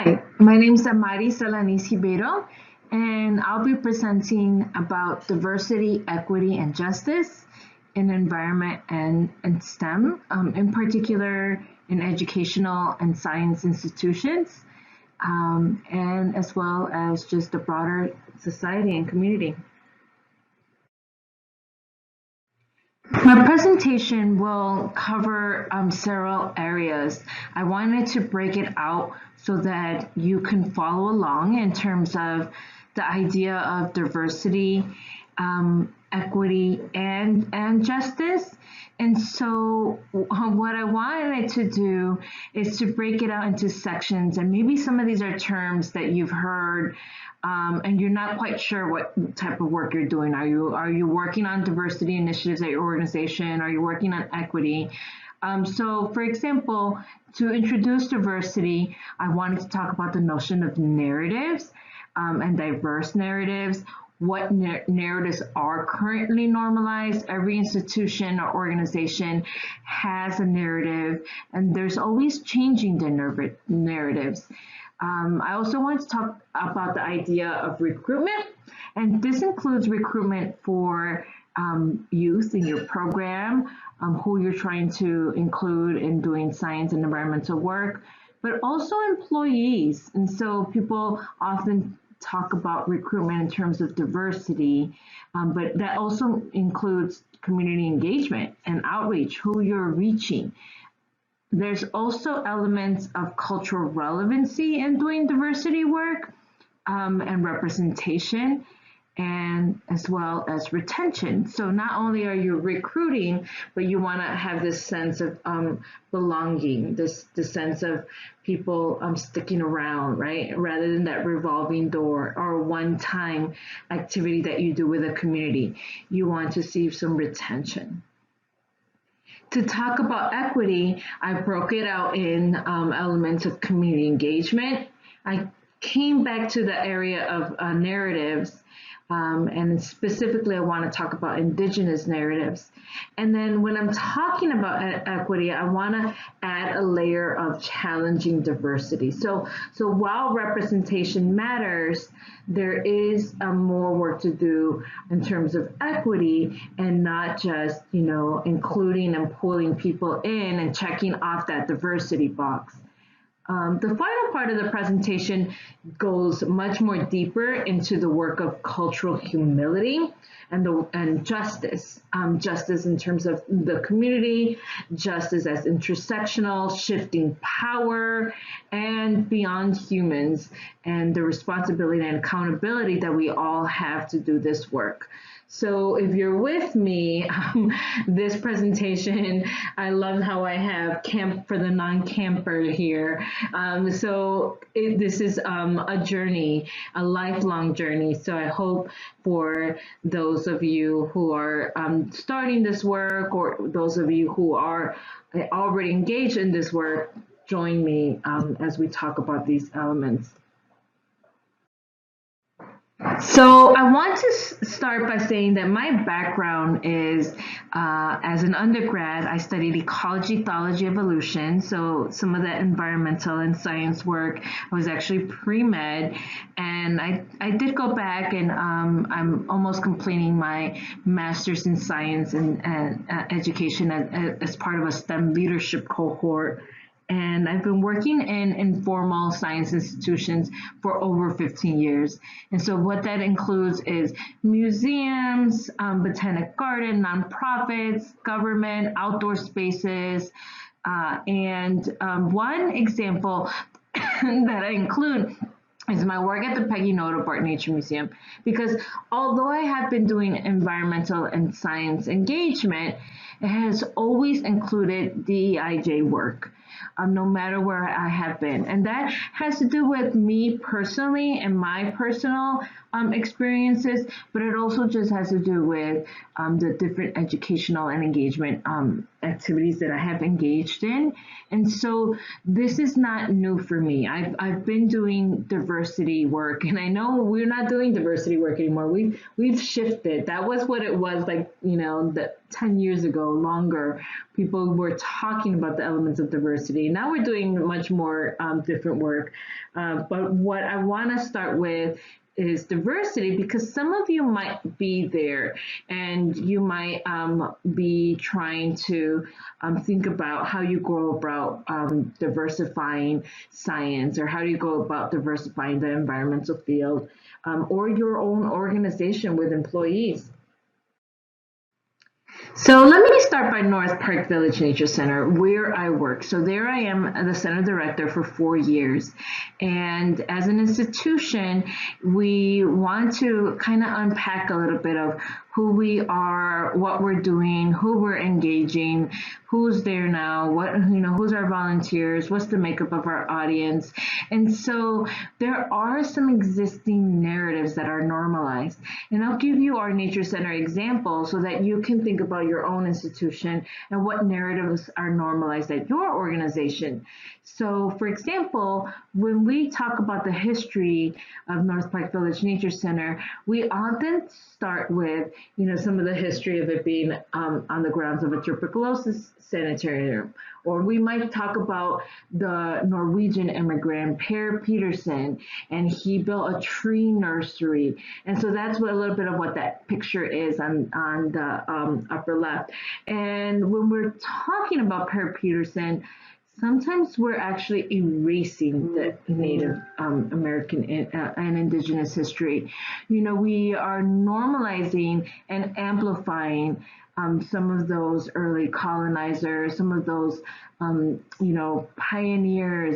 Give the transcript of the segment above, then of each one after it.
Hi, my name is Amari Salanis Ribeiro, and I'll be presenting about diversity, equity, and justice in environment and STEM, in particular in educational and science institutions, and as well as just the broader society and community. My presentation will cover several areas. I wanted to break it out so that you can follow along in terms of the idea of diversity, equity, and justice. And so what I wanted to do is to break it out into sections, and maybe some of these are terms that you've heard and you're not quite sure what type of work you're doing. Are you working on diversity initiatives at your organization? Are you working on equity? So for example, to introduce diversity, I wanted to talk about the notion of narratives and diverse narratives. What narratives are currently normalized. Every institution or organization has a narrative, and there's always changing the narratives. I also want to talk about the idea of recruitment, and this includes recruitment for youth in your program, who you're trying to include in doing science and environmental work, but also employees. And so people often talk about recruitment in terms of diversity, but that also includes community engagement and outreach, who you're reaching. There's also elements of cultural relevancy in doing diversity work and representation, and as well as retention. So not only are you recruiting, but you want to have this sense of belonging, this sense of people sticking around, right? Rather than that revolving door or one-time activity that you do with a community. You want to see some retention. To talk about equity, I broke it out in elements of community engagement. I came back to the area of narratives, and specifically I want to talk about Indigenous narratives. And then when I'm talking about equity, I want to add a layer of challenging diversity. So while representation matters, there is more work to do in terms of equity, and not just, including and pulling people in and checking off that diversity box. The final part of the presentation goes much more deeper into the work of cultural humility and justice. Justice in terms of the community, justice as intersectional, shifting power, and beyond humans, and the responsibility and accountability that we all have to do this work. So if you're with me, this presentation, I love how I have camp for the non-camper here. This is a journey, a lifelong journey. So I hope for those of you who are starting this work, or those of you who are already engaged in this work, join me as we talk about these elements. So I want to start by saying that my background is, as an undergrad, I studied ecology, ethology, evolution. So some of the environmental and science work, I was actually pre-med, and I did go back, and I'm almost completing my master's in science and education as part of a STEM leadership cohort. And I've been working in informal science institutions for over 15 years. And so what that includes is museums, botanic garden, nonprofits, government, outdoor spaces. And one example that I include is my work at the Peggy Notabart Nature Museum. Because although I have been doing environmental and science engagement, it has always included DEIJ work. No matter where I have been. And that has to do with me personally and my personal experiences, but it also just has to do with the different educational and engagement activities that I have engaged in. And so this is not new for me. I've been doing diversity work, and I know we're not doing diversity work anymore. We've shifted. That was what it was like, 10 years ago, longer, people were talking about the elements of diversity. Now we're doing much more different work. But what I want to start with is diversity, because some of you might be there and you might be trying to think about how you go about diversifying science, or how do you go about diversifying the environmental field, or your own organization with employees. So let me start by North Park Village Nature Center, where I work. So there I am, the center director for 4 years. And as an institution, we want to kind of unpack a little bit of who we are, what we're doing, who we're engaging, who's there now, who's our volunteers, what's the makeup of our audience. And so there are some existing narratives that are normalized. And I'll give you our Nature Center example so that you can think about your own institution and what narratives are normalized at your organization. So, for example, when we talk about the history of North Park Village Nature Center, we often start with, some of the history of it being on the grounds of a tuberculosis sanitarium. Or we might talk about the Norwegian immigrant Per Peterson, and he built a tree nursery. And so that's a little bit of what that picture is on the upper left. And when we're talking about Per Peterson, sometimes we're actually erasing the Native American and Indigenous history. We are normalizing and amplifying some of those early colonizers, some of those, pioneers,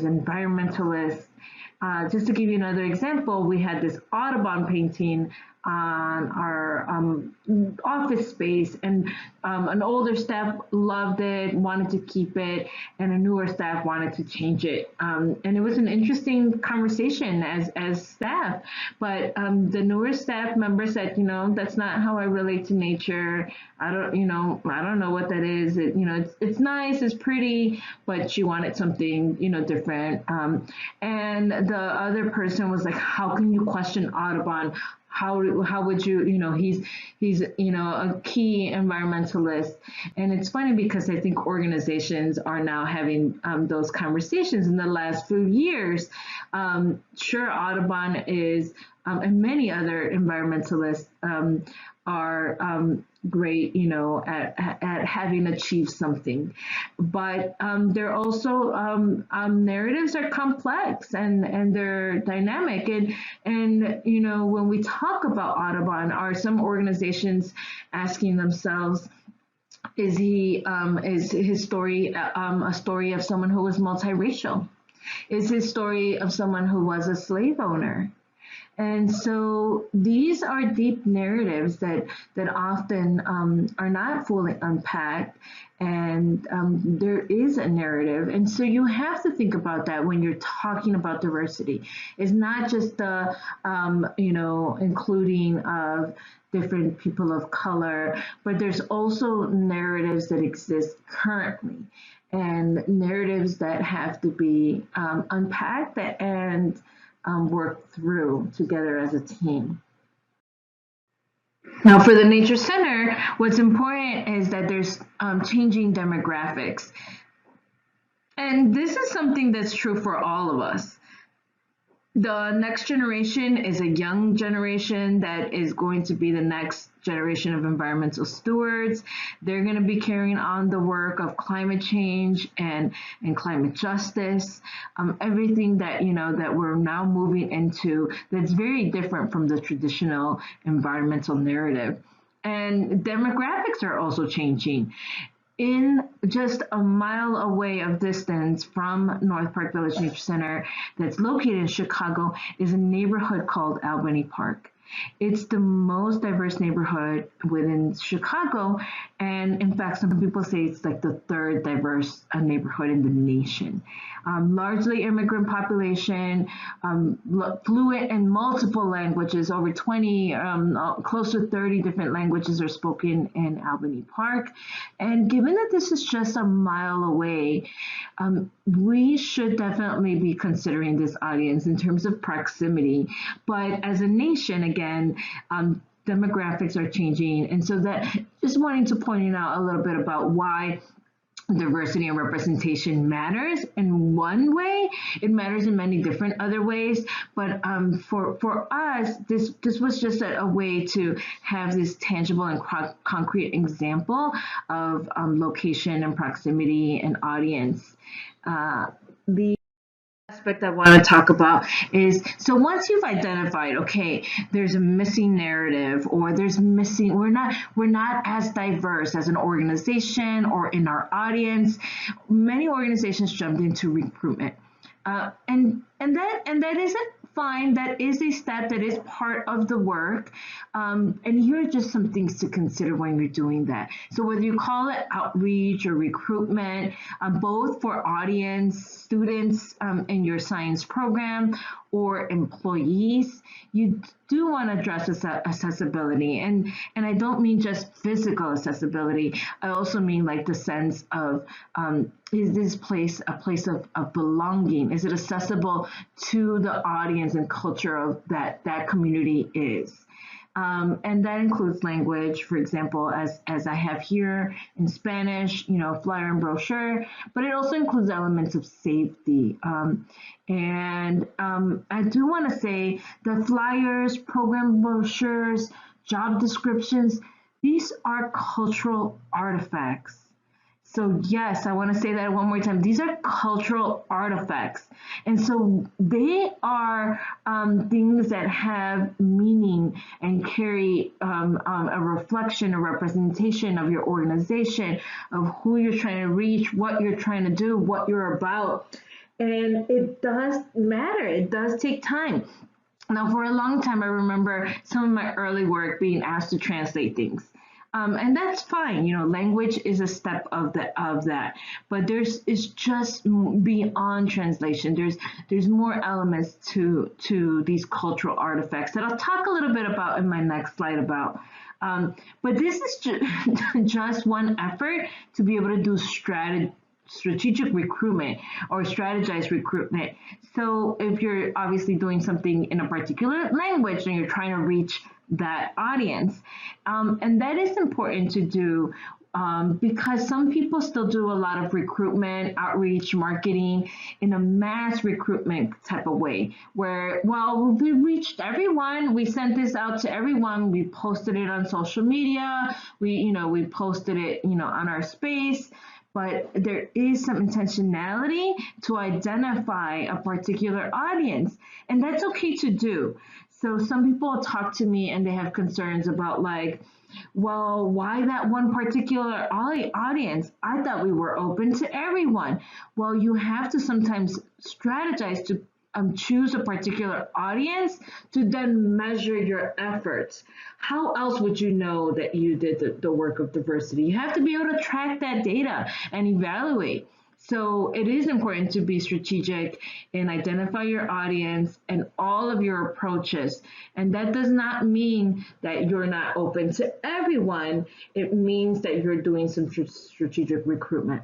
environmentalists. Just to give you another example, we had this Audubon painting on our office space, and an older staff loved it, wanted to keep it, and a newer staff wanted to change it. And it was an interesting conversation as staff, but the newer staff member said, that's not how I relate to nature. I don't know what that is. It's nice, it's pretty, but she wanted something, different. And the other person was like, how can you question Audubon? How would you, he's a key environmentalist. And it's funny because I think organizations are now having those conversations in the last few years. Sure, Audubon is, and many other environmentalists are great, at having achieved something. But they're also, narratives are complex and they're dynamic. And when we talk about Audubon, are some organizations asking themselves, is his story a story of someone who was multiracial? Is his story of someone who was a slave owner? And so these are deep narratives that often are not fully unpacked, and there is a narrative. And so you have to think about that when you're talking about diversity. It's not just the, including of different people of color, but there's also narratives that exist currently, and narratives that have to be unpacked and work through together as a team. Now, for the Nature Center, what's important is that there's changing demographics. And this is something that's true for all of us. The next generation is a young generation that is going to be the next generation of environmental stewards. They're going to be carrying on the work of climate change and climate justice, everything that, that we're now moving into that's very different from the traditional environmental narrative. And demographics are also changing. In just a mile away of distance from North Park Village Nature Center that's located in Chicago is a neighborhood called Albany Park. It's the most diverse neighborhood within Chicago, and in fact, some people say it's like the third diverse neighborhood in the nation. Largely immigrant population, fluent in multiple languages, over 20, close to 30 different languages are spoken in Albany Park. And given that this is just a mile away, we should definitely be considering this audience in terms of proximity. But as a nation, again, demographics are changing. And so that just wanting to point out a little bit about why diversity and representation matters in one way. It matters in many different other ways, but for us, this was just a way to have this tangible and concrete example of location and proximity and audience. The aspect I want to talk about is, so once you've identified, okay, there's a missing narrative, or we're not as diverse as an organization or in our audience. Many organizations jumped into recruitment, and that isn't fine. That is a step, that is part of the work. And here are just some things to consider when you're doing that. So whether you call it outreach or recruitment, both for audience, students in your science program, or employees, you do want to address accessibility. And I don't mean just physical accessibility. I also mean like the sense of, is this place a place of belonging? Is it accessible to the audience and culture of that community is? And that includes language, for example, as I have here in Spanish, flyer and brochure, but it also includes elements of safety. And I do want to say the flyers, program brochures, job descriptions, these are cultural artifacts. So yes, I want to say that one more time. These are cultural artifacts. And so they are things that have meaning and carry a reflection, a representation of your organization, of who you're trying to reach, what you're trying to do, what you're about. And it does matter. It does take time. Now, for a long time, I remember some of my early work being asked to translate things. And that's fine, language is a step of that, but it's just beyond translation. There's more elements to these cultural artifacts that I'll talk a little bit about in my next slide about. But this is just one effort to be able to do strategic recruitment or strategized recruitment. So if you're obviously doing something in a particular language and you're trying to reach that audience, and that is important to do because some people still do a lot of recruitment, outreach, marketing in a mass recruitment type of way, where, well, we reached everyone, we sent this out to everyone, we posted it on social media, we posted it, on our space. But there is some intentionality to identify a particular audience, and that's okay to do. So some people talk to me and they have concerns about like, well, why that one particular audience? I thought we were open to everyone. Well, you have to sometimes strategize to choose a particular audience to then measure your efforts. How else would you know that you did the work of diversity? You have to be able to track that data and evaluate. So it is important to be strategic and identify your audience and all of your approaches. And that does not mean that you're not open to everyone. It means that you're doing some strategic recruitment.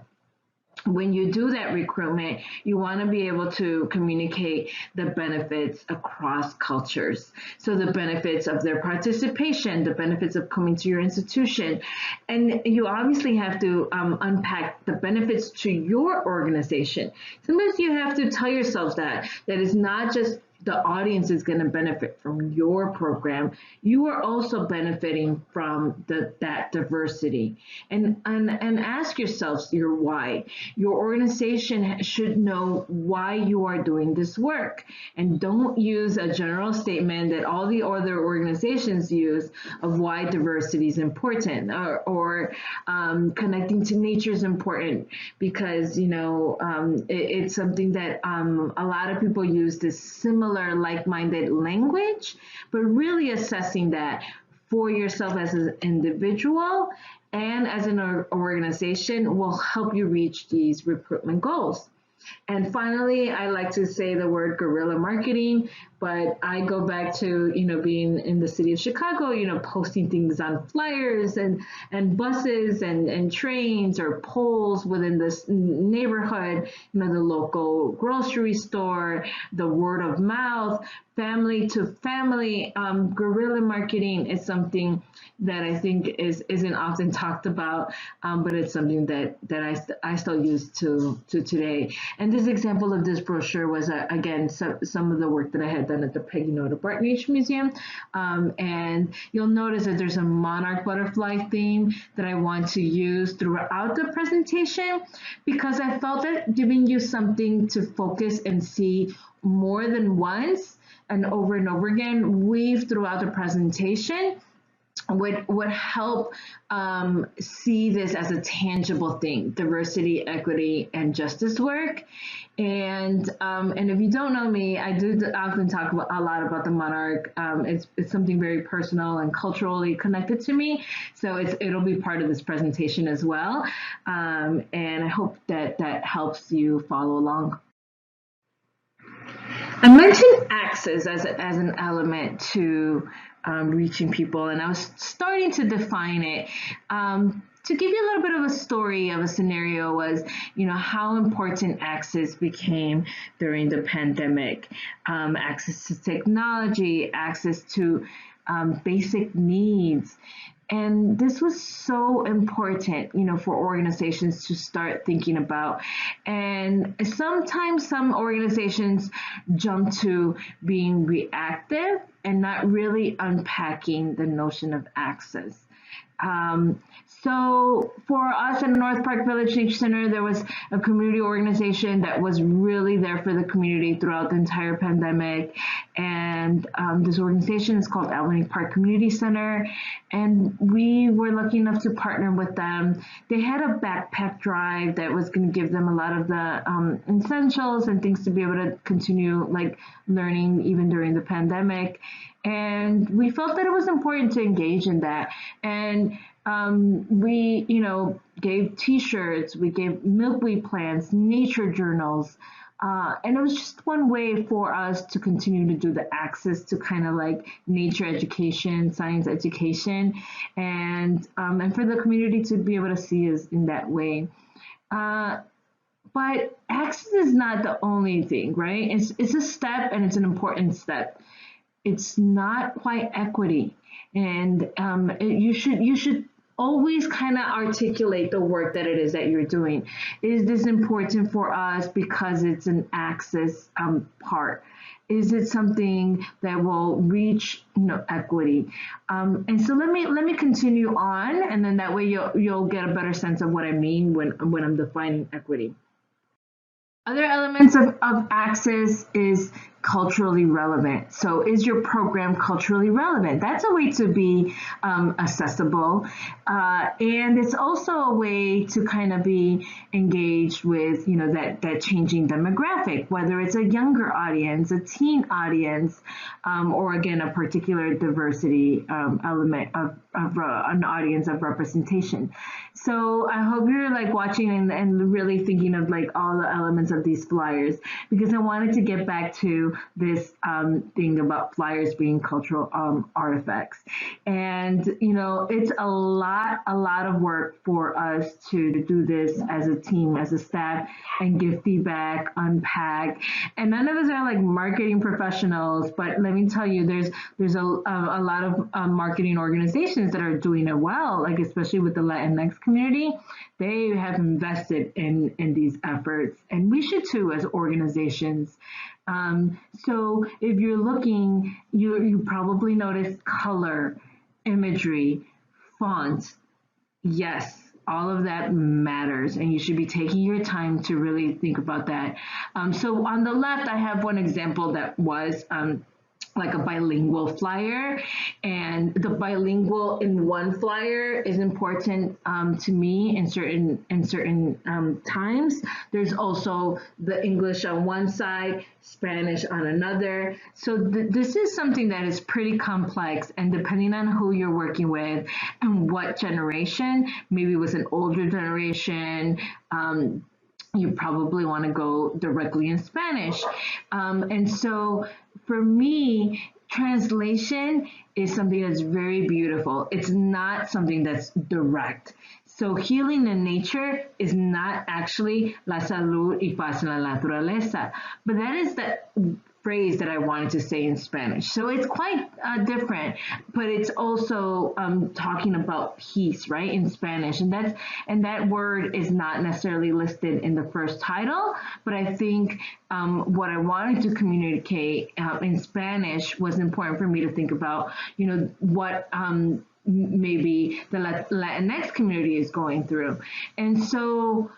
When you do that recruitment, you want to be able to communicate the benefits across cultures. So the benefits of their participation, the benefits of coming to your institution. And you obviously have to unpack the benefits to your organization. Sometimes you have to tell yourself that it's not just the audience is going to benefit from your program. You are also benefiting from that diversity. And ask yourselves your why. Your organization should know why you are doing this work. And don't use a general statement that all the other organizations use of why diversity is important, or connecting to nature is important, because it's something that a lot of people use this similar like-minded language, but really assessing that for yourself as an individual and as an organization will help you reach these recruitment goals. And finally, I like to say the word guerrilla marketing, but I go back to, being in the city of Chicago, posting things on flyers and buses and trains or poles within this neighborhood, the local grocery store, the word of mouth, family to family. Guerrilla marketing is something that I think isn't often talked about, but it's something that I still use to today. And this example of this brochure was, again, some of the work that I had done at the Peggy Noda Barton Nature Museum. And you'll notice that there's a monarch butterfly theme that I want to use throughout the presentation, because I felt that giving you something to focus and see more than once and over again, weave throughout the presentation, would help see this as a tangible thing: diversity, equity, and justice work. And if you don't know me, I do often talk a lot about the monarch. It's something very personal and culturally connected to me, so it'll be part of this presentation as well. And I hope that helps you follow along. I mentioned access as an element to reaching people, and I was starting to define it. To give you a little bit of a story of a scenario was, how important access became during the pandemic. Access to technology, access to basic needs. And this was so important, for organizations to start thinking about. And sometimes some organizations jump to being reactive and not really unpacking the notion of access. So for us at North Park Village Nature Center, there was a community organization that was really there for the community throughout the entire pandemic. And this organization is called Albany Park Community Center. And we were lucky enough to partner with them. They had a backpack drive that was going to give them a lot of the essentials and things to be able to continue learning even during the pandemic. And we felt that it was important to engage in that. And we, gave T-shirts, we gave milkweed plants, nature journals, and it was just one way for us to continue to do the access to kind of nature education, science education, and for the community to be able to see us in that way. But access is not the only thing, right? It's a step, and it's an important step. It's not quite equity, and you should always kind of articulate the work that it is that you're doing. Is this important for us because it's an access part? Is it something that will reach equity? And so let me continue on, and then that way you'll get a better sense of what I mean when I'm defining equity. Other elements of access is culturally relevant. So is your program culturally relevant? That's a way to be accessible. And it's also a way to kind of be engaged with, that changing demographic, whether it's a younger audience, a teen audience, or again, a particular diversity element of an audience of representation. So I hope you're watching and really thinking of all the elements of these flyers, because I wanted to get back to this thing about flyers being cultural artifacts. And it's a lot of work for us to do this as a team, as a staff, and give feedback, unpack. And none of us are marketing professionals, but let me tell you, there's a lot of marketing organizations that are doing it well, especially with the Latinx community. They have invested in these efforts, and we should too as organizations. So if you're looking, you probably notice color, imagery, font. Yes, all of that matters, and you should be taking your time to really think about that. So on the left, I have one example that was a bilingual flyer, and the bilingual in one flyer is important to me in certain times. There's also the English on one side, Spanish on another. So this is something that is pretty complex, and depending on who you're working with and what generation, maybe it was an older generation, you probably want to go directly in Spanish. And so for me, translation is something that's very beautiful. It's not something that's direct. So healing in nature is not actually la salud y paz en la naturaleza, but that is the phrase that I wanted to say in Spanish. So it's quite different, but it's also talking about peace, right, in Spanish, and that word is not necessarily listed in the first title. But I think what I wanted to communicate in Spanish was important for me to think about, what maybe the Latinx community is going through, and so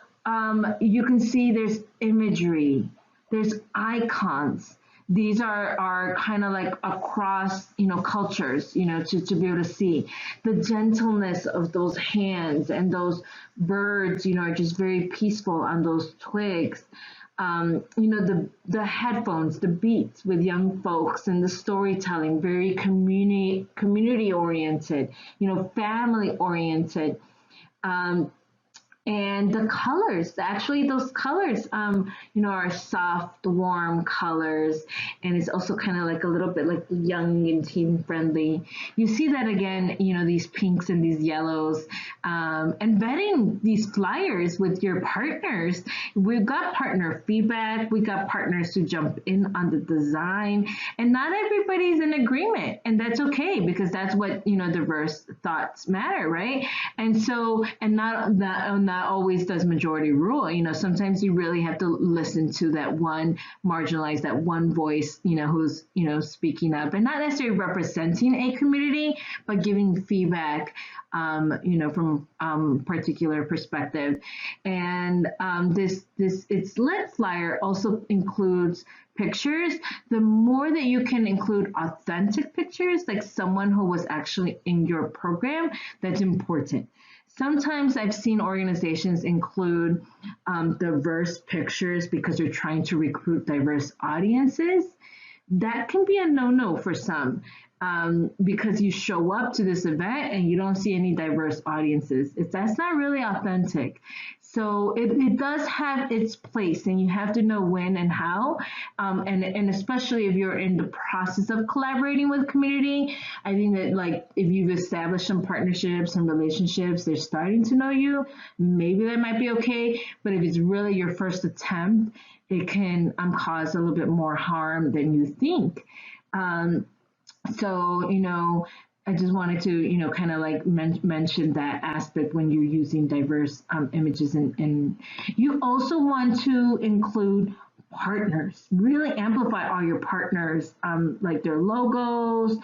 you can see there's imagery, there's icons. These are kind of like across, cultures, to be able to see the gentleness of those hands, and those birds, are just very peaceful on those twigs. The headphones, the beats with young folks, and the storytelling, very community oriented, family oriented. And the colors, actually those colors, are soft, warm colors. And it's also kind of like a little bit like young and teen friendly. You see that again, these pinks and these yellows, and vetting these flyers with your partners. We've got partner feedback. We got partners who jump in on the design, and not everybody's in agreement, and that's okay, because that's what, diverse thoughts matter, right? And so, and not always does majority rule. Sometimes you really have to listen to that one marginalized, that one voice, who's, speaking up and not necessarily representing a community, but giving feedback, from particular perspective. And it's lit flyer also includes pictures. The more that you can include authentic pictures, like someone who was actually in your program, that's important. Sometimes I've seen organizations include diverse pictures because they're trying to recruit diverse audiences. That can be a no-no for some, because you show up to this event and you don't see any diverse audiences. That's not really authentic. So it does have its place, and you have to know when and how, and especially if you're in the process of collaborating with community. I think that, like, if you've established some partnerships and relationships, they're starting to know you, maybe that might be okay. But if it's really your first attempt, it can cause a little bit more harm than you think. So, I just wanted to, kind of like mention that aspect when you're using diverse images. And you also want to include partners, really amplify all your partners, like their logos,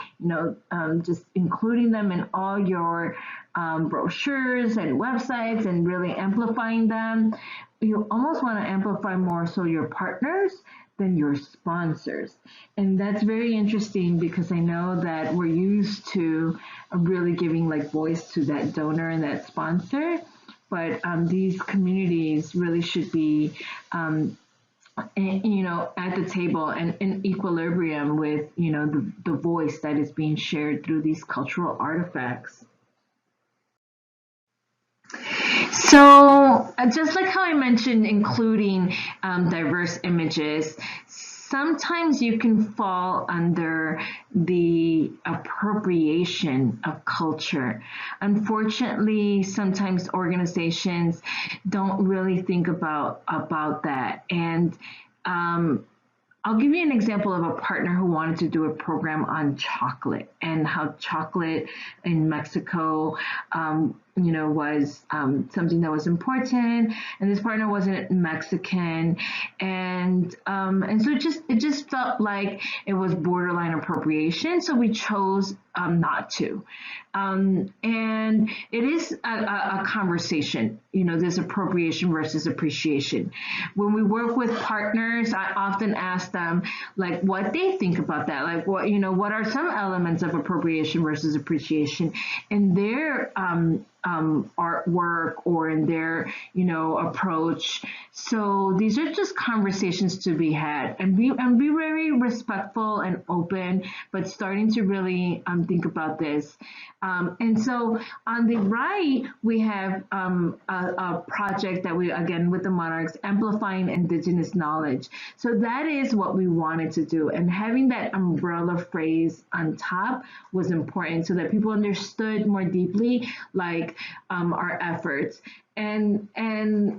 just including them in all your brochures and websites, and really amplifying them. You almost want to amplify more so your partners than your sponsors. And that's very interesting, because I know that we're used to really giving like voice to that donor and that sponsor, but these communities really should be at the table and in equilibrium with, the voice that is being shared through these cultural artifacts. So just like how I mentioned, including diverse images, sometimes you can fall under the appropriation of culture. Unfortunately, sometimes organizations don't really think about that. And I'll give you an example of a partner who wanted to do a program on chocolate, and how chocolate in Mexico, was something that was important, and this partner wasn't Mexican, and so it just felt like it was borderline appropriation. So we chose not to. And it is a conversation, this appropriation versus appreciation. When we work with partners, I often ask them like what they think about that, like what are some elements of appropriation versus appreciation, and their artwork or in their, approach. So these are just conversations to be had, and be very respectful and open, but starting to really think about this. And so on the right, we have a project that we, again, with the monarchs, amplifying Indigenous knowledge. So that is what we wanted to do. And having that umbrella phrase on top was important so that people understood more deeply, like our efforts. And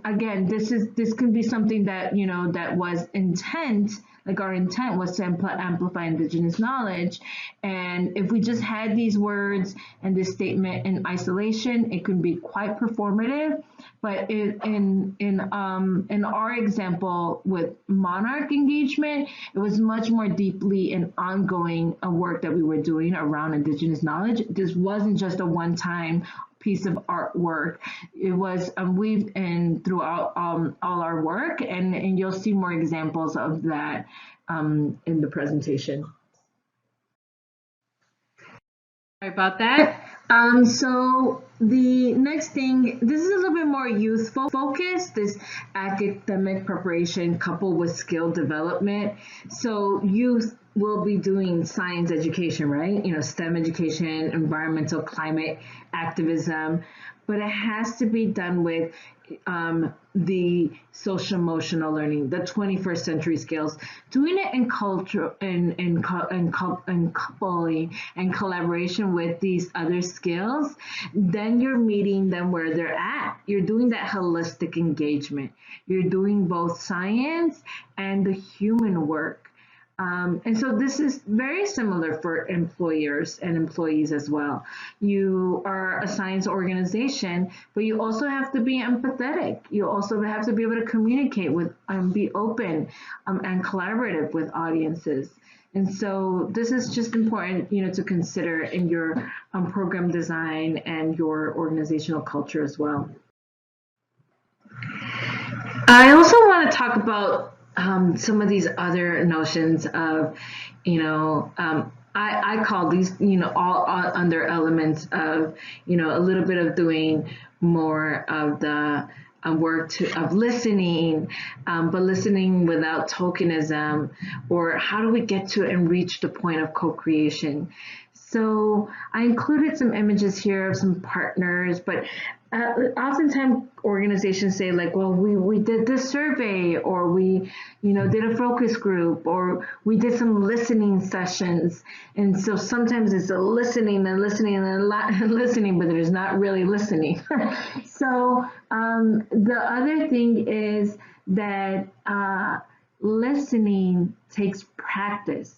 again, this can be something that, that was intent, like our intent was to amplify Indigenous knowledge. And if we just had these words and this statement in isolation, it can be quite performative. But in our example with monarch engagement, it was much more deeply and ongoing work that we were doing around Indigenous knowledge. This wasn't just a one-time piece of artwork. It was weaved in throughout all our work, and you'll see more examples of that in the presentation. Sorry about that. So the next thing, this is a little bit more youthful focused, this academic preparation coupled with skill development. So youth will be doing science education, right? STEM education, environmental climate activism, but it has to be done with the social emotional learning, the 21st century skills, doing it in culture and coupling and collaboration with these other skills. Then you're meeting them where they're at. You're doing that holistic engagement. You're doing both science and the human work. And so this is very similar for employers and employees as well. You are a science organization, but you also have to be empathetic. You also have to be able to communicate with and be open and collaborative with audiences. And so this is just important, to consider in your program design and your organizational culture as well. I also want to talk about some of these other notions of, I call these, all under elements of, a little bit of doing more of the work of listening, but listening without tokenism, or how do we get to and reach the point of co-creation. So I included some images here of some partners, but oftentimes organizations say like, well, we did this survey, or we, did a focus group, or we did some listening sessions. And so sometimes it's a listening and listening and listening, but there's not really listening. So the other thing is that listening takes practice.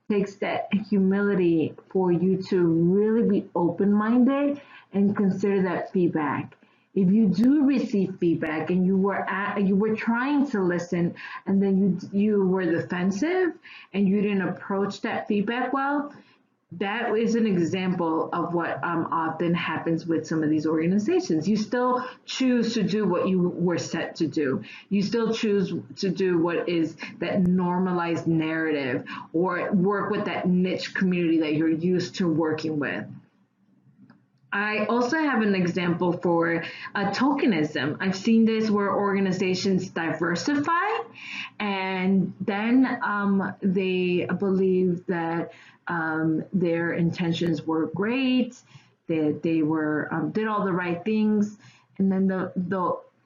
Takes that humility for you to really be open-minded and consider that feedback. If you do receive feedback and you were trying to listen, and then you were defensive and you didn't approach that feedback well, that is an example of what often happens with some of these organizations. You still choose to do what you were set to do. You still choose to do what is that normalized narrative, or work with that niche community that you're used to working with. I also have an example for tokenism. I've seen this where organizations diversify, and then they believe that their intentions were great, that they were did all the right things, and then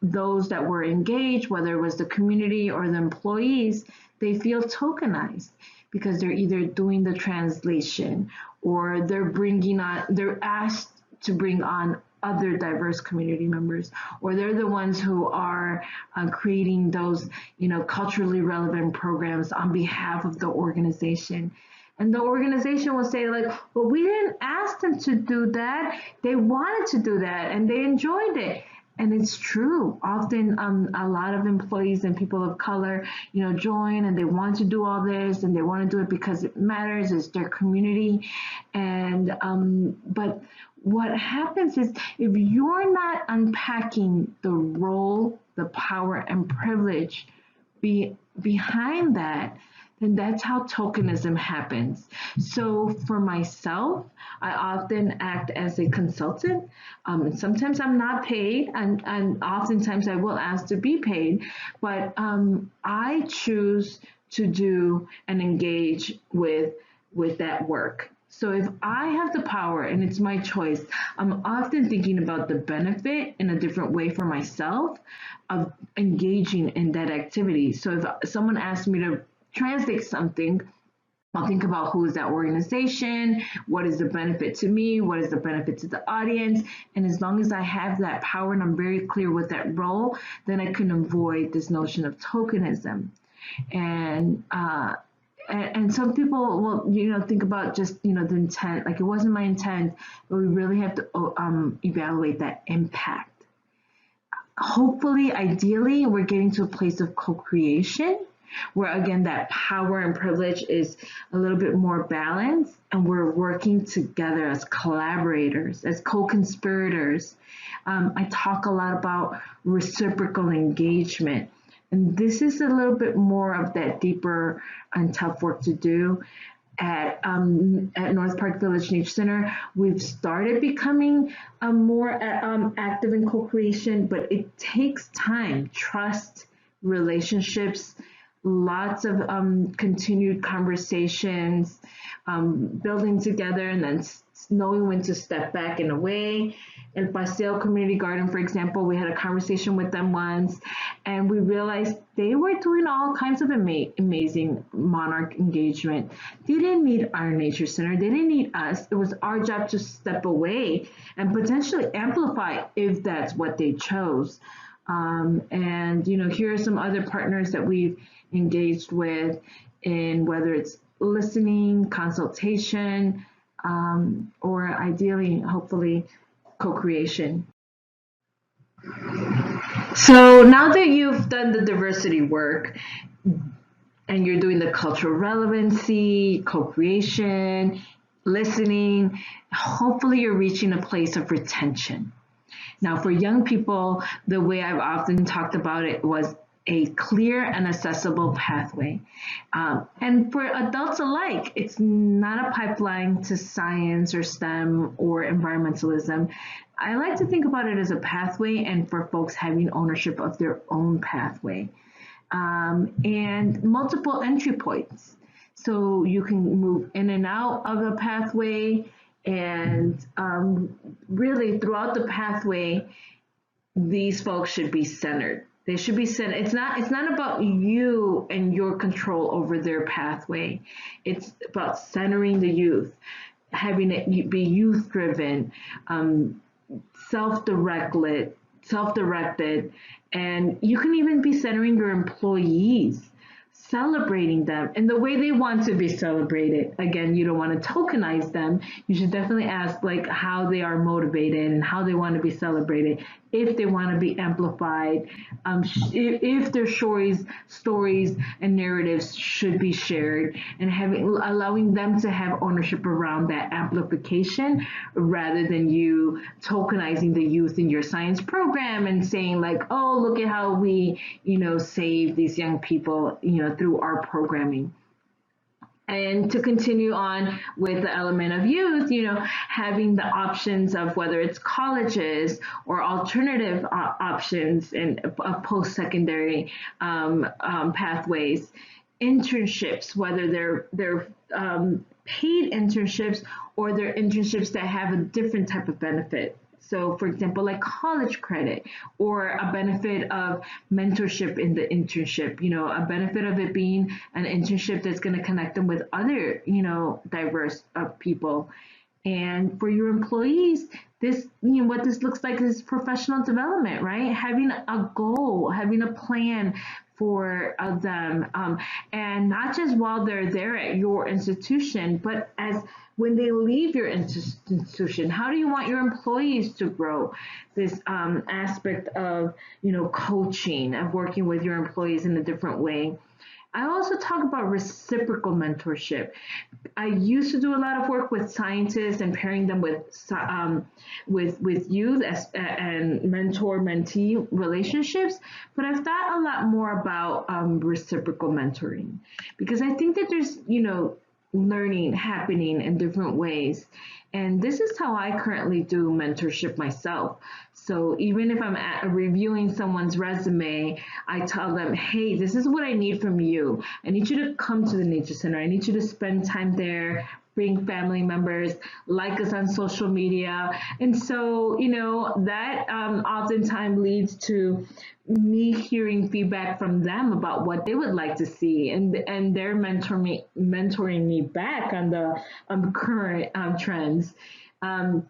those that were engaged, whether it was the community or the employees, they feel tokenized because they're either doing the translation, or they're asked to bring on other diverse community members, or they're the ones who are creating those, culturally relevant programs on behalf of the organization. And the organization will say like, well, we didn't ask them to do that. They wanted to do that and they enjoyed it. And it's true. Often a lot of employees and people of color, join and they want to do all this, and they want to do it because it matters, it's their community. And but what happens is, if you're not unpacking the role, the power, and privilege behind that, And that's how tokenism happens. So for myself, I often act as a consultant. And sometimes I'm not paid, and oftentimes I will ask to be paid, but I choose to do and engage with that work. So if I have the power and it's my choice, I'm often thinking about the benefit in a different way for myself of engaging in that activity. So if someone asks me to translate something, I'll think about who is that organization, what is the benefit to me, what is the benefit to the audience, and as long as I have that power and I'm very clear with that role, then I can avoid this notion of tokenism. And and some people will think about just the intent, like it wasn't my intent, but we really have to evaluate that impact. Hopefully, ideally, we're getting to a place of co-creation where again that power and privilege is a little bit more balanced, and we're working together as collaborators, as co-conspirators. I talk a lot about reciprocal engagement, and this is a little bit more of that deeper and tough work to do. At North Park Village Nature Center, we've started becoming more active in co-creation, but it takes time, trust, relationships, lots of continued conversations, building together, and then knowing when to step back and away. In Paseo Community Garden, for example, we had a conversation with them once, and we realized they were doing all kinds of amazing monarch engagement. They didn't need our nature center. They didn't need us. It was our job to step away and potentially amplify if that's what they chose. And here are some other partners that we've engaged with in whether it's listening, consultation, or ideally, hopefully, co-creation. So now that you've done the diversity work and you're doing the cultural relevancy, co-creation, listening, hopefully you're reaching a place of retention. Now, for young people, the way I've often talked about it was a clear and accessible pathway. And for adults alike, it's not a pipeline to science or STEM or environmentalism. I like to think about it as a pathway and for folks having ownership of their own pathway. And multiple entry points. So you can move in and out of the pathway, and really throughout the pathway, these folks should be centered. They should be centered. It's not about you and your control over their pathway. It's about centering the youth, having it be youth driven, self-directed, and you can even be centering your employees, celebrating them in the way they want to be celebrated. Again, you don't want to tokenize them. You should definitely ask like how they are motivated and how they want to be celebrated, if they want to be amplified, if their stories and narratives should be shared, and allowing them to have ownership around that amplification rather than you tokenizing the youth in your science program and saying like, oh, look at how we, save these young people, through our programming. And to continue on with the element of youth, having the options of whether it's colleges or alternative options and post-secondary pathways, internships, whether they're paid internships or they're internships that have a different type of benefit. So, for example, like college credit or a benefit of mentorship in the internship, a benefit of it being an internship that's going to connect them with other, diverse people. And for your employees, this, what this looks like is professional development, right? Having a goal, having a plan for them, and not just while they're there at your institution, but as when they leave your institution. How do you want your employees to grow? This aspect of, coaching, of working with your employees in a different way. I also talk about reciprocal mentorship. I used to do a lot of work with scientists and pairing them with youth and mentor-mentee relationships, but I've thought a lot more about reciprocal mentoring because I think that there's learning happening in different ways. And this is how I currently do mentorship myself. So even if I'm reviewing someone's resume, I tell them, hey, this is what I need from you. I need you to come to the Nature Center. I need you to spend time there, bring family members, like us on social media. And so, that oftentimes leads to me hearing feedback from them about what they would like to see, and they're mentoring me back on the current trends. Um,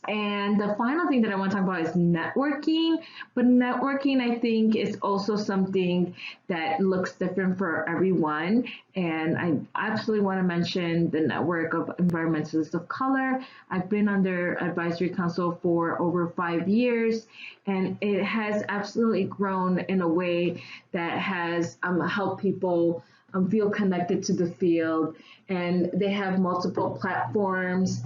and the final thing that I want to talk about is networking. But networking, I think, is also something that looks different for everyone. And I absolutely want to mention the network of environmentalists of color. I've been on their advisory council for over 5 years, and it has absolutely grown in a way that has helped people feel connected to the field. And they have multiple platforms.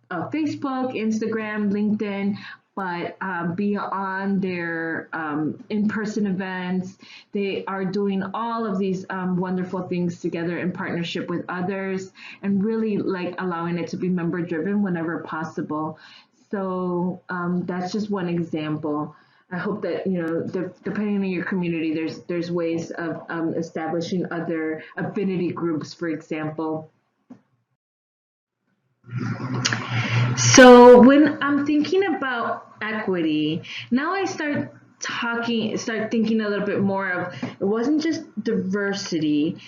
Facebook, Instagram, LinkedIn, but beyond their in-person events, they are doing all of these wonderful things together in partnership with others, and really like allowing it to be member-driven whenever possible. So that's just one example. I hope that depending on your community, there's ways of establishing other affinity groups, for example. So when I'm thinking about equity, now I start thinking a little bit more of it wasn't just diversity.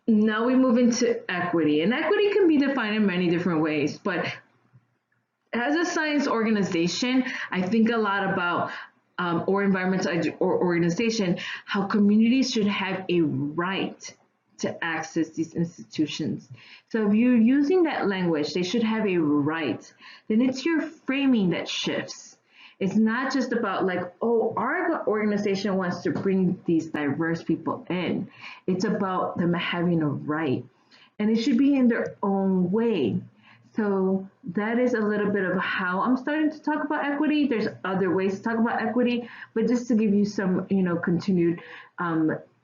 Now we move into equity, and equity can be defined in many different ways. But as a science organization, I think a lot about or environmental organization, how communities should have a right to access these institutions. So if you're using that language, they should have a right, then it's your framing that shifts. It's not just about like, oh, our organization wants to bring these diverse people in. It's about them having a right. And it should be in their own way. So that is a little bit of how I'm starting to talk about equity. There's other ways to talk about equity, but just to give you some, continued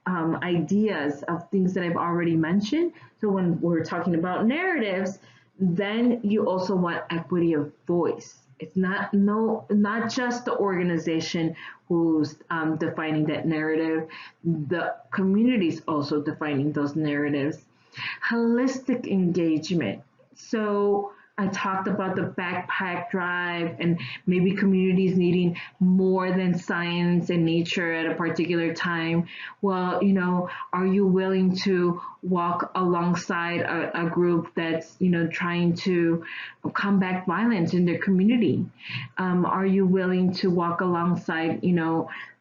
ideas of things that I've already mentioned. So when we're talking about narratives, then you also want equity of voice. It's not just the organization who's defining that narrative. The community's also defining those narratives. Holistic engagement. So I talked about the backpack drive and maybe communities needing more than science and nature at a particular time. Well, are you willing to walk alongside a group that's, trying to combat violence in their community? Are you willing to walk alongside,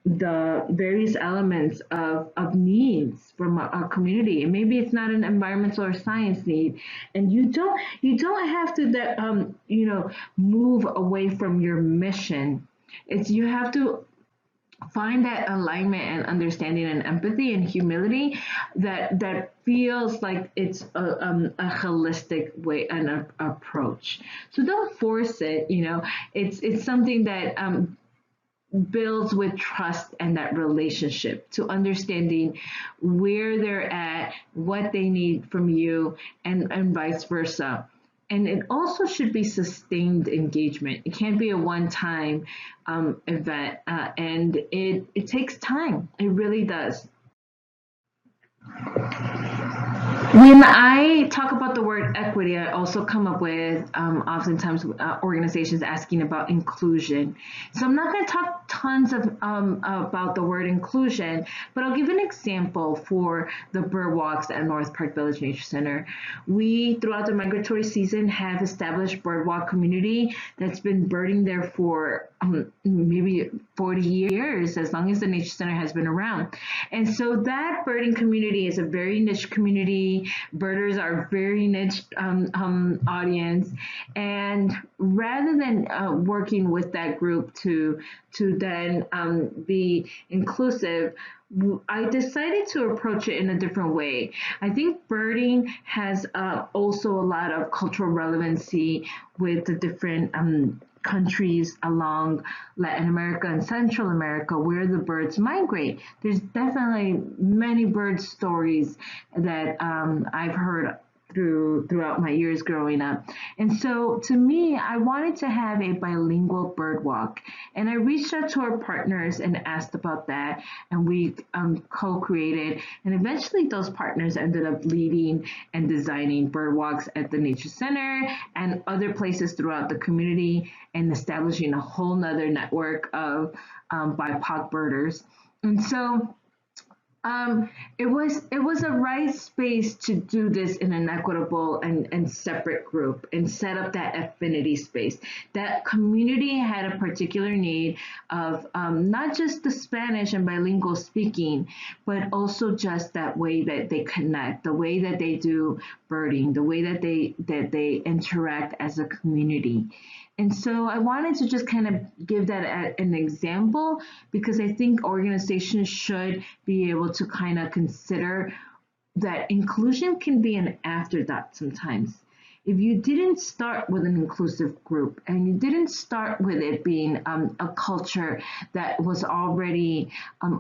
the various elements of needs from a community? And maybe it's not an environmental or science need, and you don't have to move away from your mission. It's you have to find that alignment and understanding and empathy and humility that feels like it's a holistic way and approach. So don't force it. It's something that builds with trust and that relationship to understanding where they're at, what they need from you, and vice versa. And it also should be sustained engagement. It can't be a one-time event, and it takes time. It really does. When I talk about the word equity, I also come up with oftentimes organizations asking about inclusion. So I'm not going to talk tons of about the word inclusion, but I'll give an example for the bird walks at North Park Village Nature Center. We, throughout the migratory season, have established bird walk community that's been birding there for maybe 40 years, as long as the Nature Center has been around. And so that birding community is a very niche community. Birders are very niche audience, and rather than working with that group to then be inclusive, I decided to approach it in a different way. I think birding has also a lot of cultural relevancy with the different countries along Latin America and Central America where the birds migrate. There's definitely many bird stories that I've heard throughout my years growing up. And so to me, I wanted to have a bilingual bird walk. And I reached out to our partners and asked about that. And we co-created. And eventually those partners ended up leading and designing bird walks at the Nature Center and other places throughout the community and establishing a whole nother network of BIPOC birders. And so it was a right space to do this in an equitable and separate group and set up that affinity space. That community had a particular need of not just the Spanish and bilingual speaking, but also just that way that they connect, the way that they do birding, the way that they interact as a community. And so I wanted to just kind of give that an example because I think organizations should be able to kind of consider that inclusion can be an afterthought sometimes. If you didn't start with an inclusive group and you didn't start with it being a culture that was already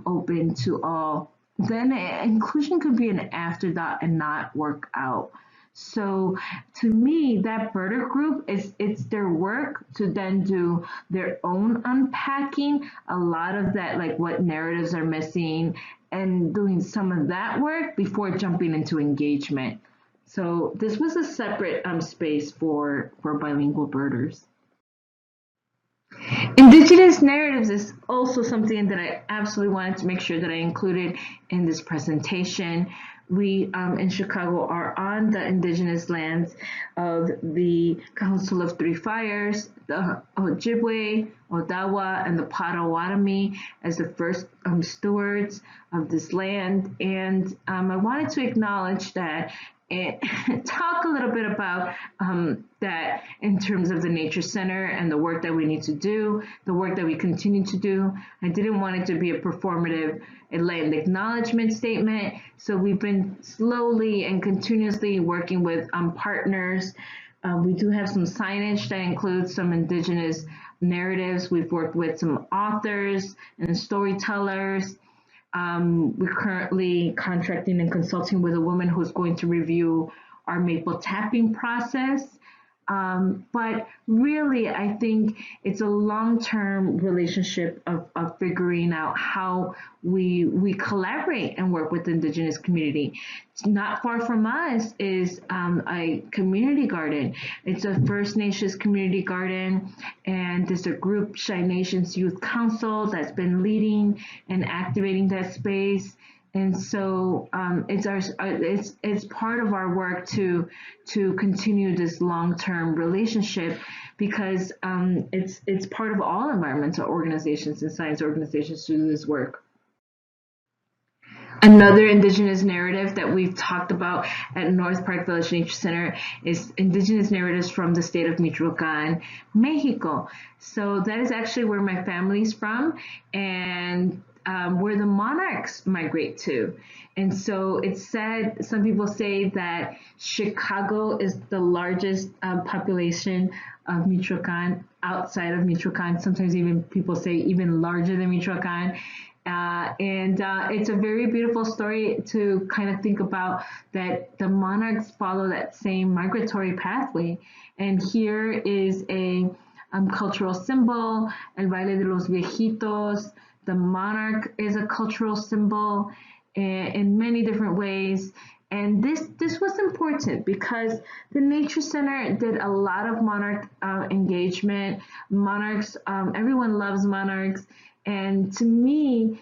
open to all, then inclusion could be an afterthought and not work out. So to me, that birder group it's their work to then do their own unpacking, a lot of that, like what narratives are missing, and doing some of that work before jumping into engagement. So this was a separate space for bilingual birders. Indigenous narratives is also something that I absolutely wanted to make sure that I included in this presentation. We in Chicago are on the indigenous lands of the Council of Three Fires, the Ojibwe, Odawa, and the Potawatomi as the first stewards of this land. And I wanted to acknowledge that and talk a little bit about that in terms of the Nature Center and the work that we need to do, the work that we continue to do. I didn't want it to be a performative land acknowledgement statement. So we've been slowly and continuously working with partners. We do have some signage that includes some Indigenous narratives. We've worked with some authors and storytellers. We're currently contracting and consulting with a woman who's going to review our maple tapping process. But really, I think it's a long-term relationship of figuring out how we collaborate and work with the Indigenous community. Not far from us is a community garden. It's a First Nations community garden, and there's a group, Shy Nations Youth Council, that's been leading and activating that space. And so it's part of our work to continue this long-term relationship because it's part of all environmental organizations and science organizations to do this work. Another Indigenous narrative that we've talked about at North Park Village Nature Center is Indigenous narratives from the state of Michoacán, Mexico. So that is actually where my family's from and where the monarchs migrate to. And so it's said, some people say that Chicago is the largest population of Michoacán outside of Michoacán. Sometimes even people say even larger than Michoacán. It's a very beautiful story to kind of think about that the monarchs follow that same migratory pathway. And here is a cultural symbol, El Baile de los Viejitos. The monarch is a cultural symbol in many different ways. And this was important because the Nature Center did a lot of monarch engagement. Monarchs, everyone loves monarchs. And to me,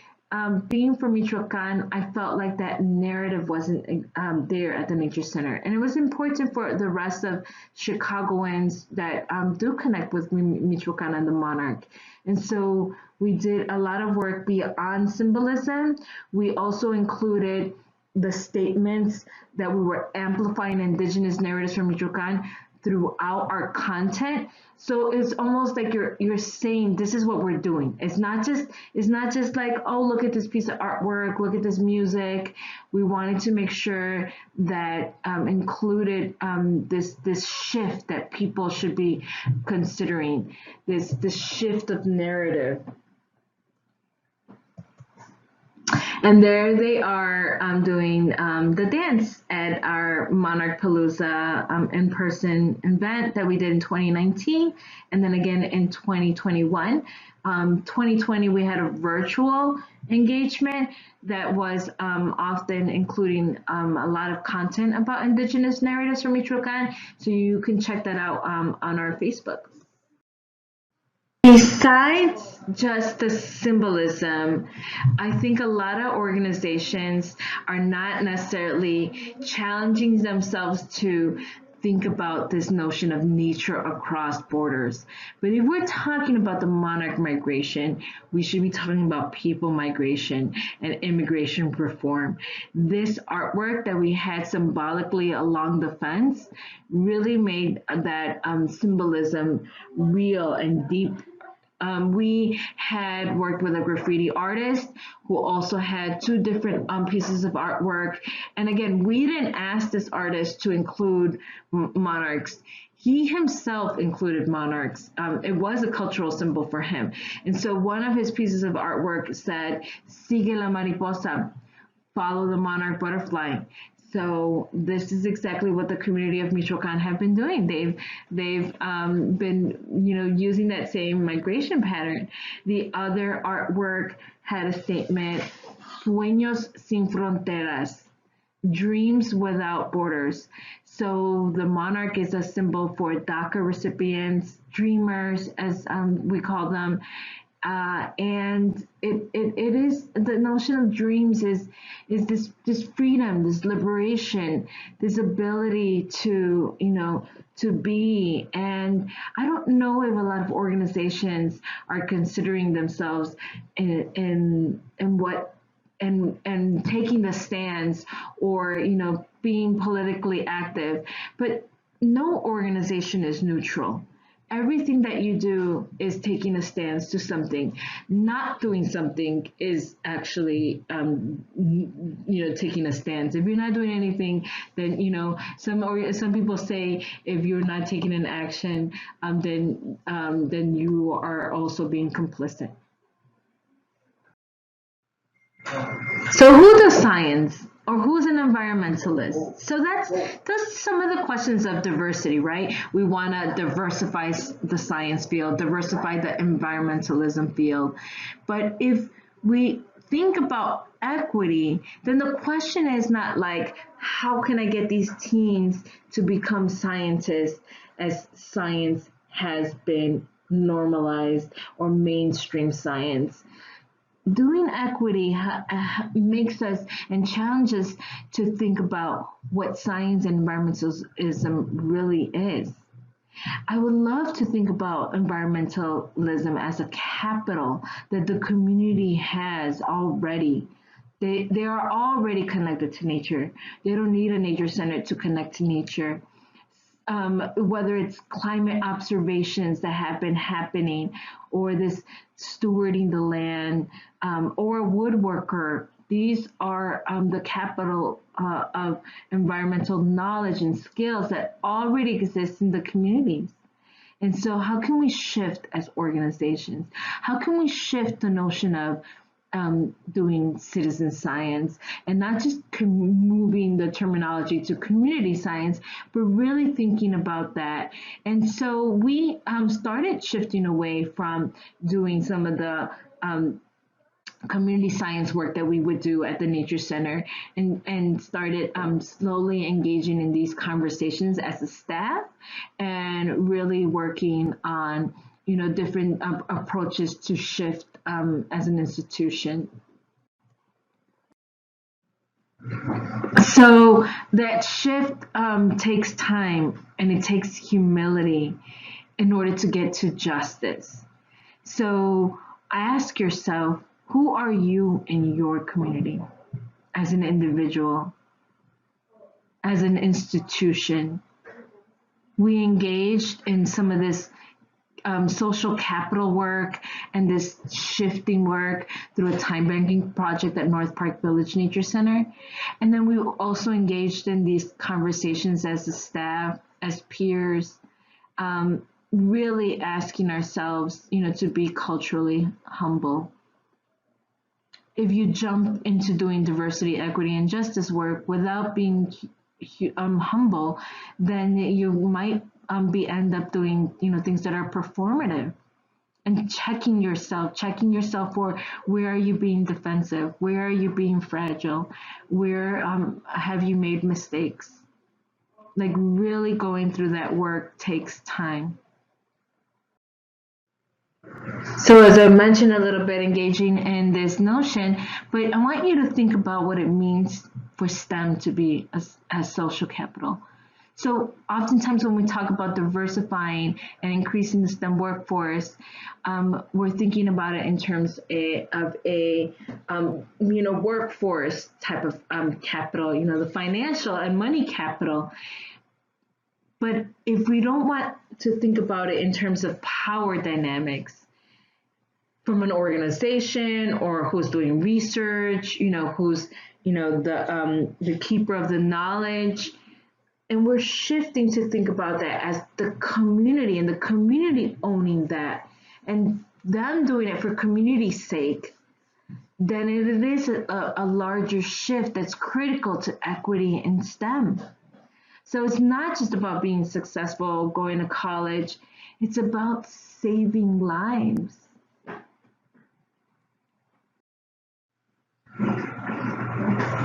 being from Michoacán, I felt like that narrative wasn't there at the Nature Center. And it was important for the rest of Chicagoans that do connect with Michoacán and the monarch. And so we did a lot of work beyond symbolism. We also included the statements that we were amplifying Indigenous narratives from Michoacán throughout our content. So it's almost like you're saying this is what we're doing. It's not just like, oh, look at this piece of artwork, look at this music. We wanted to make sure that included this shift that people should be considering, this shift of narrative. And there they are doing the dance at our Monarch Palooza in-person event that we did in 2019, and then again in 2021. 2020, we had a virtual engagement that was often including a lot of content about Indigenous narratives from Michoacán, so you can check that out on our Facebook. Besides just the symbolism, I think a lot of organizations are not necessarily challenging themselves to think about this notion of nature across borders. But if we're talking about the monarch migration, we should be talking about people migration and immigration reform. This artwork that we had symbolically along the fence really made that symbolism real and deep. We had worked with a graffiti artist who also had two different pieces of artwork. And again, we didn't ask this artist to include monarchs. He himself included monarchs. It was a cultural symbol for him. And so one of his pieces of artwork said, "Sigue la mariposa," follow the monarch butterfly. So this is exactly what the community of Michoacán have been doing. They've been using that same migration pattern. The other artwork had a statement: "Sueños sin fronteras," dreams without borders. So the monarch is a symbol for DACA recipients, dreamers, as we call them. And it is, the notion of dreams is this freedom, this liberation, this ability to be. And I don't know if a lot of organizations are considering themselves in what and taking the stands or being politically active, but no organization is neutral. Everything that you do is taking a stance to something. Not doing something is actually, taking a stance. If you're not doing anything, then some people say if you're not taking an action, then you are also being complicit. So who does science? Or who's an environmentalist? So that's some of the questions of diversity, right? We want to diversify the science field, diversify the environmentalism field. But if we think about equity, then the question is not like, how can I get these teens to become scientists, as science has been normalized, or mainstream science. Doing equity makes us and challenges to think about what science and environmentalism really is. I would love to think about environmentalism as a capital that the community has already. They are already connected to nature. They don't need a nature center to connect to nature. Whether it's climate observations that have been happening, or this stewarding the land, or a woodworker. These are the capital of environmental knowledge and skills that already exist in the communities. And so how can we shift as organizations? How can we shift the notion of doing citizen science and not just moving the terminology to community science, but really thinking about that? And so we started shifting away from doing some of the community science work that we would do at the Nature Center, and started slowly engaging in these conversations as a staff and really working on different approaches to shift as an institution. So that shift takes time, and it takes humility in order to get to justice. So ask yourself, who are you in your community, as an individual, as an institution? We engaged in some of this social capital work and this shifting work through a time banking project at North Park Village Nature Center. And then we also engaged in these conversations as a staff, as peers, really asking ourselves, to be culturally humble. If you jump into doing diversity, equity, and justice work without being humble, then you might end up doing things that are performative, and checking yourself for where are you being defensive, where are you being fragile, where have you made mistakes. Like, really going through that work takes time. So as I mentioned a little bit, engaging in this notion, but I want you to think about what it means for STEM to be as social capital. So oftentimes when we talk about diversifying and increasing the STEM workforce, we're thinking about it in terms of a workforce type of capital, the financial and money capital. But if we don't want to think about it in terms of power dynamics from an organization, or who's doing research, who's the keeper of the knowledge, and we're shifting to think about that as the community, and the community owning that, and them doing it for community's sake, then it is a larger shift that's critical to equity in STEM. So it's not just about being successful, going to college, it's about saving lives.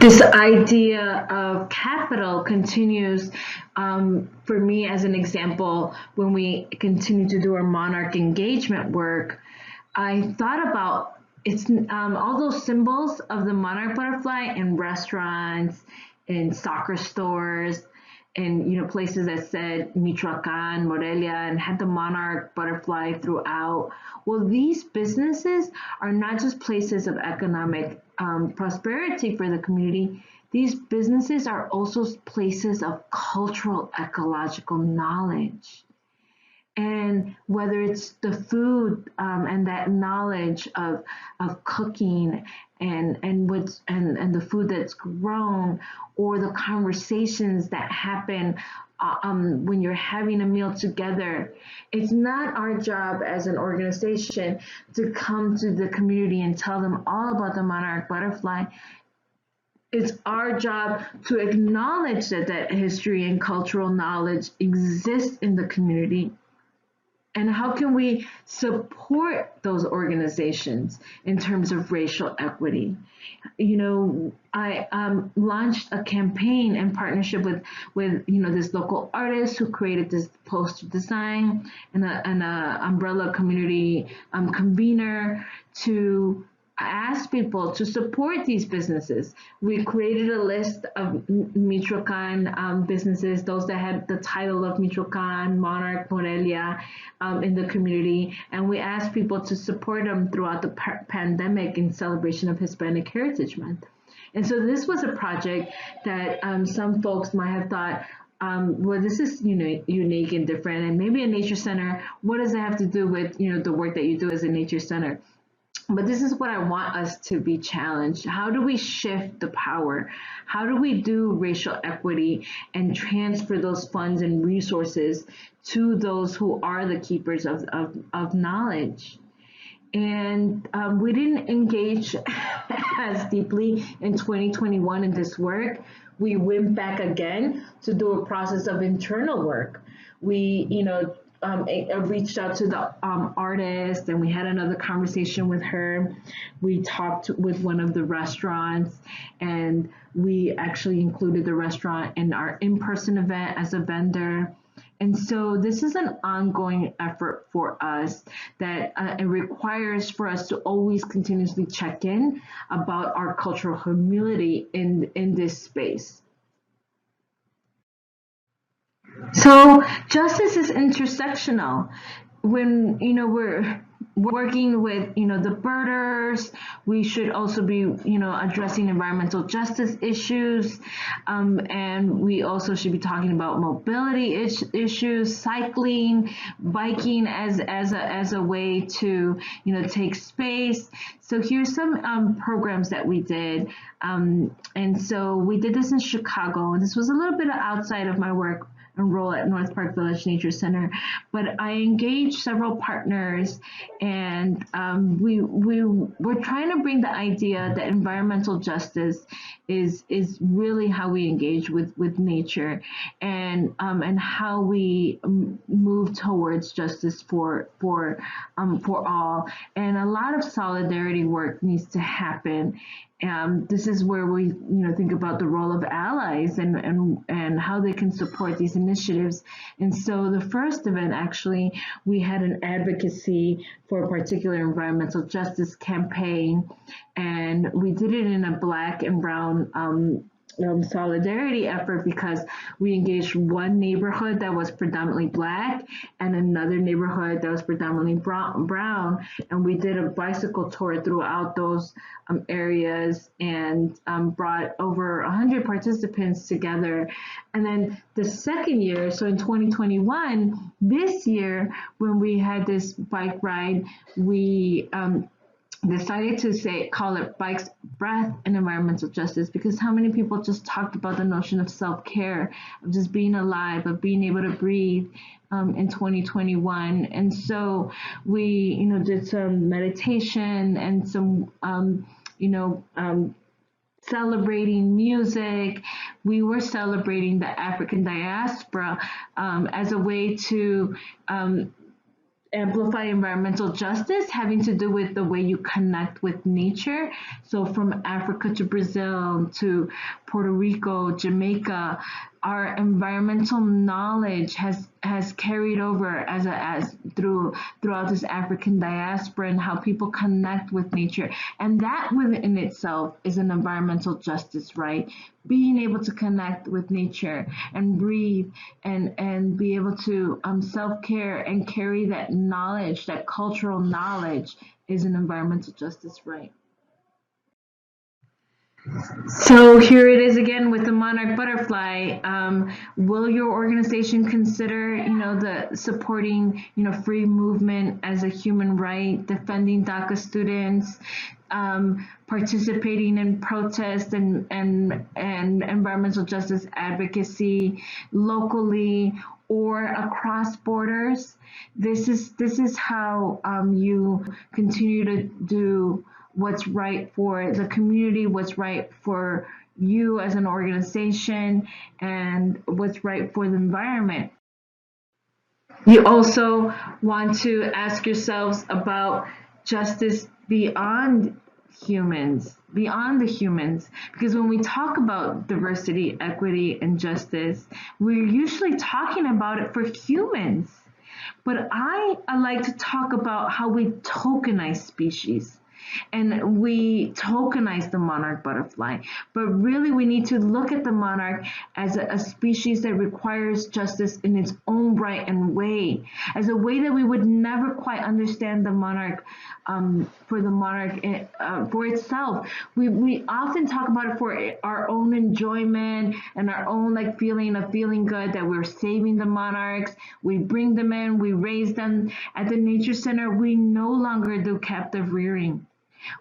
This idea of capital continues for me as an example. When we continue to do our monarch engagement work, I thought about all those symbols of the monarch butterfly in restaurants, in soccer stores, and places that said Michoacán, Morelia, and had the monarch butterfly throughout. Well, these businesses are not just places of economic prosperity for the community. These businesses are also places of cultural ecological knowledge. And whether it's the food and that knowledge of cooking and the food that's grown, or the conversations that happen when you're having a meal together, it's not our job as an organization to come to the community and tell them all about the monarch butterfly. It's our job to acknowledge that history and cultural knowledge exists in the community. And how can we support those organizations in terms of racial equity? I launched a campaign in partnership with this local artist who created this poster design, and an umbrella community convener to ask people to support these businesses. We created a list of Michoacán businesses, those that had the title of Michoacán, Monarch, Morelia in the community, and we asked people to support them throughout the pandemic in celebration of Hispanic Heritage Month. And so this was a project that some folks might have thought, well, this is unique and different, and maybe a nature center, what does it have to do with the work that you do as a nature center? But this is what I want us to be challenged. How do we shift the power? How do we do racial equity and transfer those funds and resources to those who are the keepers of knowledge? And we didn't engage as deeply in 2021 in this work. We went back again to do a process of internal work. We, reached out to the artist, and we had another conversation with her. We talked with one of the restaurants, and we actually included the restaurant in our in-person event as a vendor. And so this is an ongoing effort for us that it requires for us to always continuously check in about our cultural humility in this space. So justice is intersectional. When we're working with, the birders. We should also be, addressing environmental justice issues, and we also should be talking about mobility issues, cycling, biking as a way to, take space. So here's some programs that we did, and so we did this in Chicago, and this was a little bit outside of my work and role at North Park Village Nature Center, but I engaged several partners, and we're trying to bring the idea that environmental justice is really how we engage with nature, and how we move towards justice for all, and a lot of solidarity work needs to happen. This is where we, think about the role of allies and how they can support these initiatives. And so the first event, actually, we had an advocacy for a particular environmental justice campaign, and we did it in a Black and brown solidarity effort, because we engaged one neighborhood that was predominantly Black and another neighborhood that was predominantly brown, and we did a bicycle tour throughout those areas, and brought over 100 participants together. And then the second year, so in 2021, this year, when we had this bike ride, we decided to call it Bikes, Breath, and Environmental Justice, because how many people just talked about the notion of self-care, of just being alive, of being able to breathe in 2021. And so we, did some meditation and some, celebrating music. We were celebrating the African diaspora as a way to amplify environmental justice, having to do with the way you connect with nature. So from Africa to Brazil to Puerto Rico, Jamaica, our environmental knowledge has carried over throughout this African diaspora, and how people connect with nature. And that within itself is an environmental justice, right? Being able to connect with nature and breathe and be able to self-care and carry that knowledge, that cultural knowledge, is an environmental justice, right? So here it is again with the monarch butterfly. Will your organization consider, the supporting, free movement as a human right, defending DACA students, participating in protest and environmental justice advocacy locally or across borders? This is how you continue to do what's right for the community, what's right for you as an organization, and what's right for the environment. You also want to ask yourselves about justice beyond the humans, because when we talk about diversity, equity, and justice, we're usually talking about it for humans. But I like to talk about how we tokenize species. And we tokenize the monarch butterfly, but really we need to look at the monarch as a species that requires justice in its own right and way, as a way that we would never quite understand the monarch for the monarch for itself. We often talk about it for our own enjoyment and our own feeling of feeling good that we're saving the monarchs. We bring them in, we raise them. At the Nature Center, we no longer do captive rearing.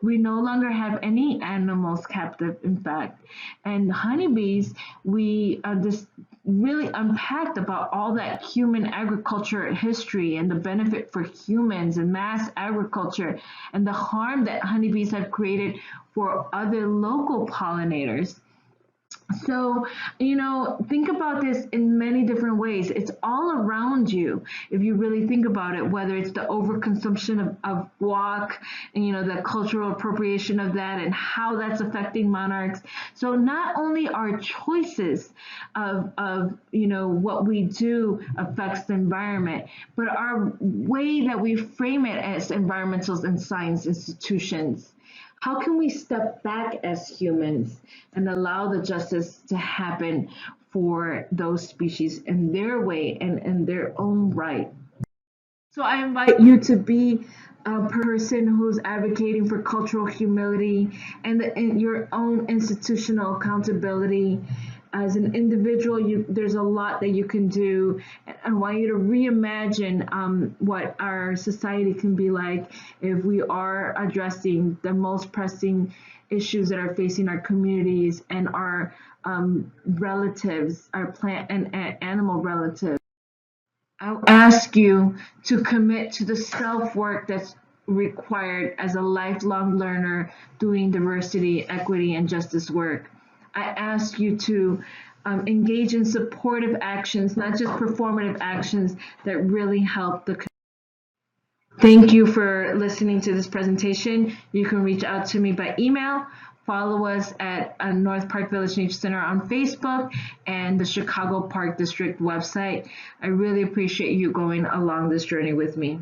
We no longer have any animals captive, in fact. And honeybees, we just really unpacked about all that human agriculture history and the benefit for humans and mass agriculture and the harm that honeybees have created for other local pollinators. So, think about this in many different ways. It's all around you if you really think about it, whether it's the overconsumption of guac and, the cultural appropriation of that and how that's affecting monarchs. So not only our choices of what we do affects the environment, but our way that we frame it as environmental and science institutions. How can we step back as humans and allow the justice to happen for those species in their way and in their own right? So I invite you to be a person who's advocating for cultural humility and your own institutional accountability. As an individual, there's a lot that you can do. I want you to reimagine what our society can be like if we are addressing the most pressing issues that are facing our communities and our relatives, our plant and animal relatives. I'll ask you to commit to the self-work that's required as a lifelong learner doing diversity, equity, and justice work. I ask you to engage in supportive actions, not just performative actions that really help the community. Thank you for listening to this presentation. You can reach out to me by email. Follow us at North Park Village Nature Center on Facebook and the Chicago Park District website. I really appreciate you going along this journey with me.